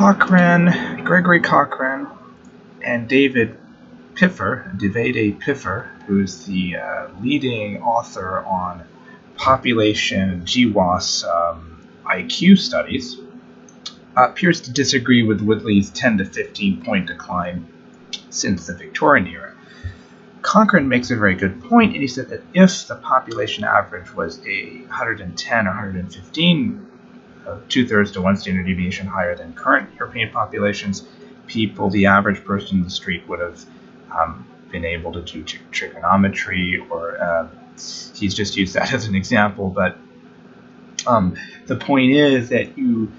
Gregory Cochran, and Davide Piffer, who's the leading author on population GWAS IQ studies, appears to disagree with Woodley's 10 to 15 point decline since the Victorian era. Cochran makes a very good point, and he said that if the population average was 110 or 115, 2/3 to 1 standard deviation higher than current European populations, the average person in the street would have been able to do trigonometry, or he's just used that as an example. But the point is that you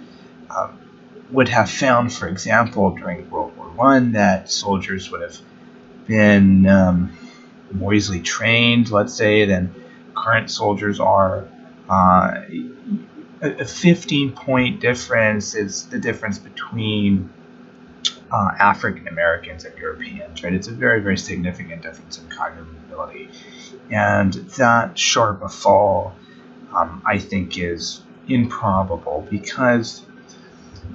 would have found, for example, during World War I, that soldiers would have been more easily trained, let's say, than current soldiers are. A 15-point difference is the difference between African Americans and Europeans, right? It's a very, very significant difference in cognitive ability. And that sharp a fall, I think, is improbable, because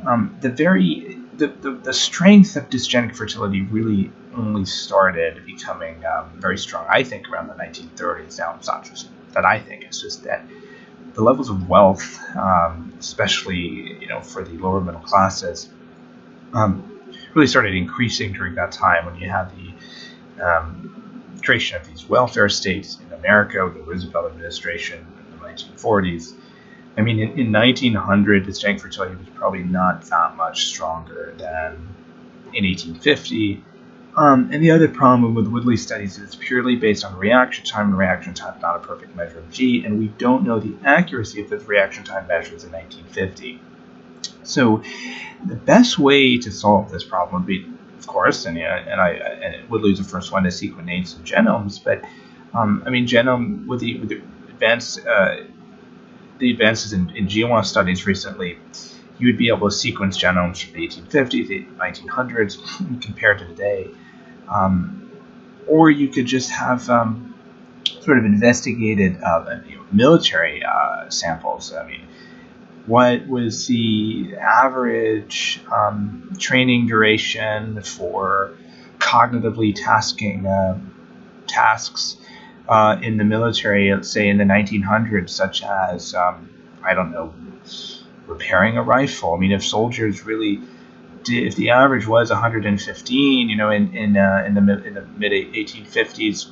the strength of dysgenic fertility really only started becoming very strong, I think, around the 1930s. Now, it's not just that I think, it's just that the levels of wealth, especially for the lower middle classes, really started increasing during that time, when you had the creation of these welfare states in America with the Roosevelt administration in the 1940s. I mean, in 1900, dysgenic fertility was probably not that much stronger than in 1850. And the other problem with Woodley's studies is it's purely based on reaction time, and reaction time is not a perfect measure of G, and we don't know the accuracy of those reaction time measures in 1950. So the best way to solve this problem would be, of course, and Woodley's the first one to sequence some genomes, but genome with the advances in GWAS studies recently, you would be able to sequence genomes from the 1850s, the 1900s, compared to today. Or you could just have sort of investigated military samples. I mean, what was the average training duration for cognitively tasking tasks in the military, let's say in the 1900s, such as, repairing a rifle? I mean, if soldiers really if the average was 115, in the mid 1850s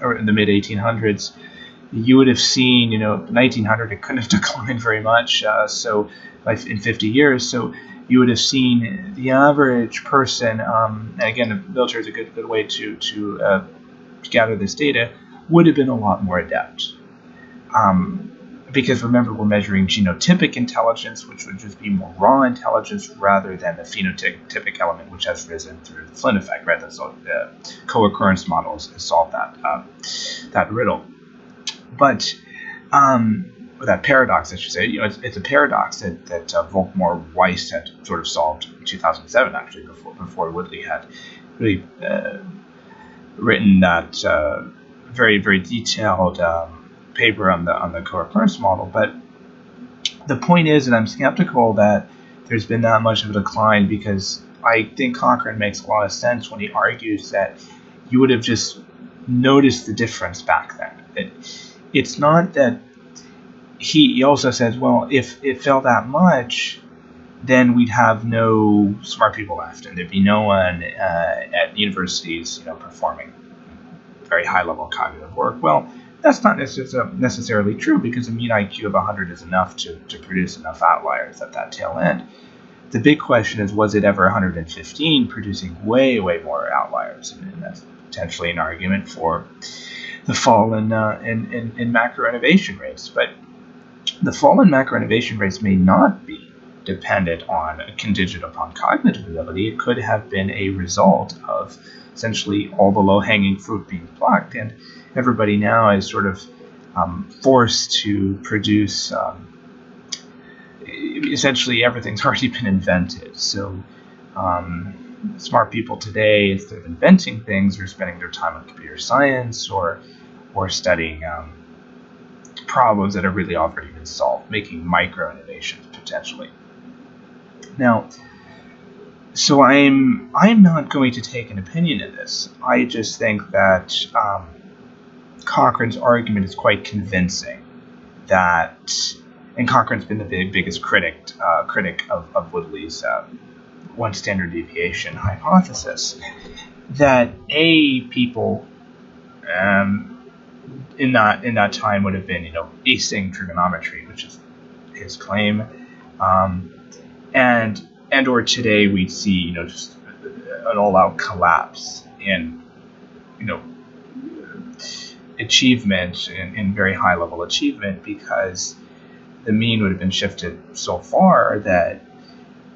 or in the mid 1800s, you would have seen, 1900, it couldn't have declined very much. So in 50 years, so you would have seen the average person, and again, the military is a good way to gather this data, would have been a lot more adept. Because remember, we're measuring genotypic intelligence, which would just be more raw intelligence, rather than the phenotypic element, which has risen through the Flynn effect, right? The co-occurrence models solve that riddle. But that paradox, I should say, it's a paradox that Volkmar Weiss had sort of solved in 2007, actually, before Woodley had really written that very, very detailed paper on the co-occurrence model. But the point is that I'm skeptical that there's been that much of a decline, because I think Cochran makes a lot of sense when he argues that you would have just noticed the difference back then. It's not that he also says, well, if it fell that much, then we'd have no smart people left, and there'd be no one at universities performing very high-level cognitive work. Well, that's not necessarily true, because a mean IQ of 100 is enough to produce enough outliers at that tail end. The big question is, was it ever 115 producing way, way more outliers? And that's potentially an argument for the fall in macro innovation rates. But the fall in macro innovation rates may not be contingent upon cognitive ability. It could have been a result of essentially all the low-hanging fruit being plucked, and everybody now is sort of forced to produce. Essentially, everything's already been invented. So smart people today, instead of inventing things, are spending their time on computer science or studying problems that have really already been solved, making micro innovations potentially. Now, So I'm not going to take an opinion in this. I just think that Cochran's argument is quite convincing. That, and Cochran's been the biggest critic of Woodley's one standard deviation hypothesis. That people in that time would have been acing trigonometry, which is his claim, and or today we'd see just an all-out collapse in achievement, in very high-level achievement, because the mean would have been shifted so far that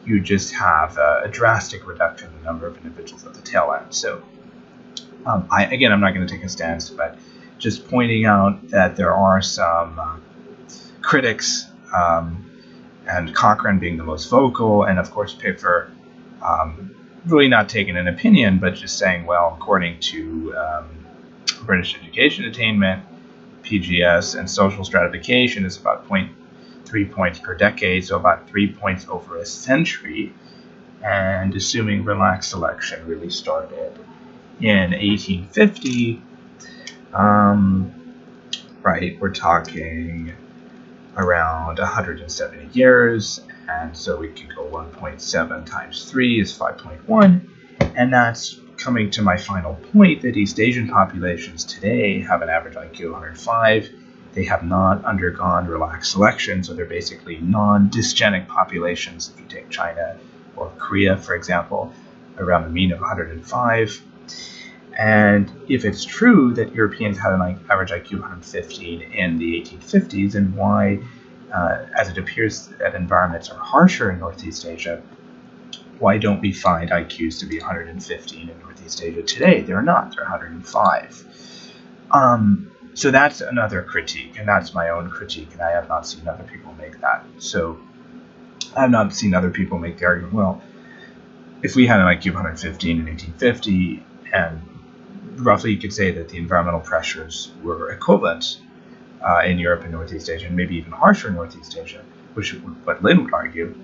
you just have a drastic reduction in the number of individuals at the tail end. So I'm not going to take a stance, but just pointing out that there are some critics, and Cochran being the most vocal, and of course Piffer really not taking an opinion, but just saying, well, according to British education attainment, PGS, and social stratification is about 0.3 points per decade, so about 3 points over a century, and assuming relaxed selection really started in 1850, we're talking around 170 years, and so we can go 1.7 times 3 is 5.1, and that's coming to my final point, that East Asian populations today have an average IQ of 105. They have not undergone relaxed selection, so they're basically non-dysgenic populations. If you take China or Korea, for example, around a mean of 105. And if it's true that Europeans had an average IQ of 115 in the 1850s, and why, as it appears that environments are harsher in Northeast Asia, why don't we find IQs to be 115 in Northeast Asia today? They're not. They're 105. So that's another critique, and that's my own critique, and I have not seen other people make that. So I have not seen other people make the argument, well, if we had an IQ of 115 in 1850, and roughly you could say that the environmental pressures were equivalent in Europe and Northeast Asia, and maybe even harsher in Northeast Asia, which is what Lynn would argue,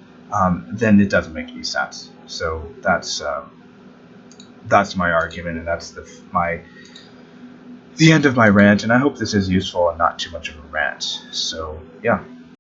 then it doesn't make any sense. So that's my argument, and that's the end of my rant, and I hope this is useful and not too much of a rant. So, yeah.